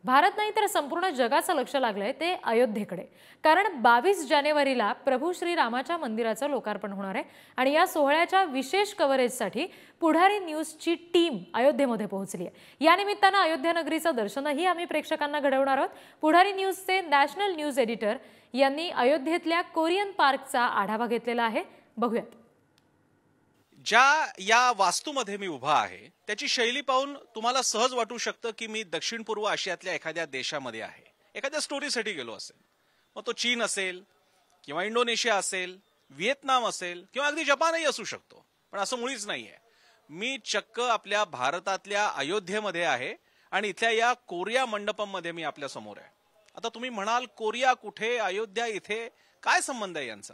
भारत नाही तर संपूर्ण जगाचं लक्ष लागलंय ते अयोध्येकडे। कारण 22 जानेवारीला प्रभू श्रीरामाच्या मंदिराचं लोकार्पण होणार आहे आणि या सोहळ्याच्या विशेष कव्हरेजसाठी पुढारी न्यूजची टीम अयोध्येमध्ये पोहोचली आहे। या निमित्तानं अयोध्या नगरीचं दर्शनही आम्ही प्रेक्षकांना घडवणार आहोत। पुढारी न्यूजचे नॅशनल न्यूज एडिटर यांनी अयोध्येतल्या कोरियन पार्कचा आढावा घेतलेला आहे, बघूयात। ज्या या वास्तूमध्ये मी उभा आहे त्याची शैली पाहून तुम्हाला सहज वाटू शकतं की मी दक्षिण पूर्व आशियातल्या एखाद्या देशामध्ये आहे, एखाद्या स्टोरीसाठी गेलो असेल। मग तो चीन असेल किंवा इंडोनेशिया असेल, व्हिएतनाम असेल किंवा अगदी जपानही असू शकतो, पण असं मुळीच नाहीये। मी चक्क आपल्या भारतातल्या अयोध्येमध्ये आहे आणि इथल्या या कोरिया मंडपमध्ये मी आपल्या समोर आहे। आता तुम्ही म्हणाल कोरिया कुठे, अयोध्या इथे, काय संबंध आहे यांचा?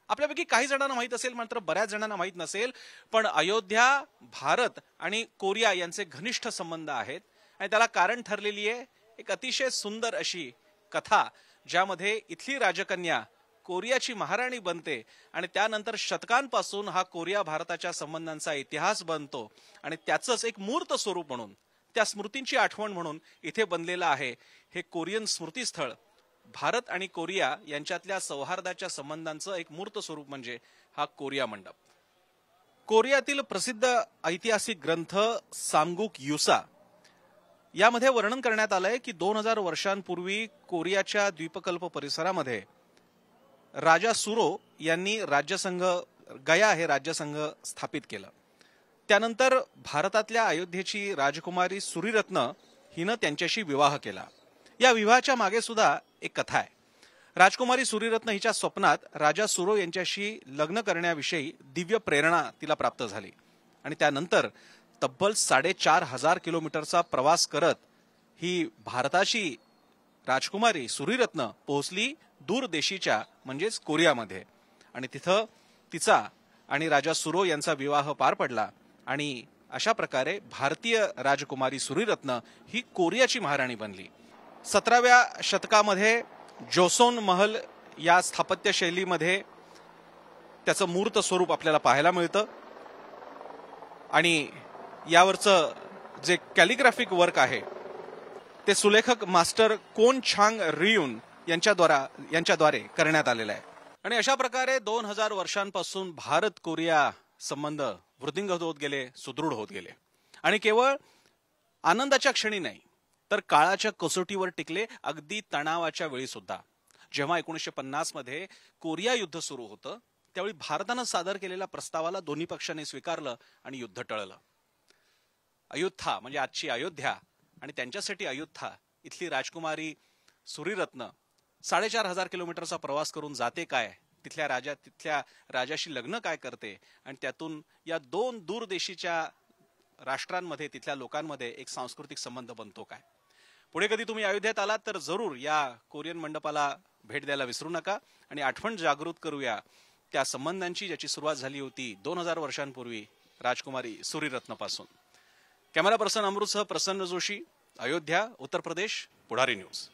आपल्यापैकी काही जणांना माहित असेल, मात्र बऱ्याच जणांना माहित नसेल, पण अयोध्या, भारत आणि कोरिया यांचे घनिष्ठ संबंध आहेत आणि त्याला कारण ठरलेली आहे एक अतिशय सुंदर अशी कथा, ज्यामध्ये इथली राजकन्या कोरियाची महाराणी बनते आणि त्यानंतर शतकांपासून हा कोरिया भारताच्या संबंधांचा इतिहास बनतो आणि त्याचंच एक मूर्त स्वरूप म्हणून, त्या स्मृतींची आठवण म्हणून इथे बनलेलं आहे हे कोरियन स्मृतीस्थळ। भारत आणि कोरिया यांच्यातल्या सौहार्दाच्या संबंधांचं एक मूर्त स्वरूप म्हणजे हा कोरिया मंडप। कोरियातील प्रसिद्ध ऐतिहासिक ग्रंथ सामगुक युसा यामध्ये वर्णन करण्यात आलंय की 2000 वर्षांपूर्वी कोरियाच्या द्वीपकल्प परिसरामध्ये राजा सुरो यांनी राज्यसंघ गया हे राज्यसंघ स्थापित केलं। त्यानंतर भारतातल्या अयोध्येची राजकुमारी सुरीरत्न हिनं त्यांच्याशी विवाह केला। या विवाहाच्या मागे सुद्धा एक कथा आहे। राजकुमारी सुरीरत्न हिच्या स्वप्नात राजा सुरो यांच्याशी लग्न करण्याविषयी दिव्य प्रेरणा तिला प्राप्त झाली आणि त्यानंतर तब्बल 4500 किलोमीटरचा प्रवास करत ही भारताची राजकुमारी सुरीरत्न पोहोचली दूरदेशीच्या म्हणजेच कोरियामध्ये आणि तिथं तिचा आणि राजा सुरो यांचा विवाह पार पडला आणि अशा प्रकारे भारतीय राजकुमारी सुरीरत्न ही कोरियाची महाराणी बनली। 17व्या शतकामध्ये जोसोन महल या स्थापत्य शैलीमध्ये त्याचं मूर्त स्वरूप आपल्याला पाहायला मिळतं आणि यावरचं जे कॅलिग्राफिक वर्क आहे ते सुलेखक मास्टर कोन छांग रियुन यांच्याद्वारे करण्यात आलेलं आहे। आणि अशा प्रकारे 2000 वर्षांपासून भारत कोरिया संबंध वृद्धिंगत होत गेले, सुदृढ होत गेले आणि केवळ आनंदाच्या क्षणी नाही तर काळाच्या कसोटीवर टिकले, अगदी तणावाच्या वेळी सुद्धा। जेव्हा 1950 मध्ये कोरिया युद्ध सुरू होतं त्यावेळी भारतानं सादर केलेल्या प्रस्तावाला दोन्ही पक्षांनी स्वीकारलं आणि युद्ध टळलं। अयोध्या म्हणजे आजची अयोध्या आणि त्यांच्यासाठी अयोध्या इथली राजकुमारी सुरीरत्न 4500 किलोमीटरचा प्रवास करून जाते काय, तिथल्या राजाशी लग्न काय करते आणि त्यातून या दोन दूरदेशीच्या राष्ट्रांमध्ये तिथल्या लोकांमध्ये एक सांस्कृतिक संबंध बनतो काय। पुढे कधी तुम्ही अयोध्येत आलात तर जरूर या कोरियन मंडपाला भेट द्यायला विसरू नका आणि आठवण जागृत करूया त्या संबंधांची ज्याची सुरुवात झाली होती 2000 वर्षांपूर्वी राजकुमारी सुरीरत्न पासून। कॅमेरा पर्सन अमृतसह प्रसन्न जोशी, अयोध्या, उत्तर प्रदेश, पुढारी न्यूज।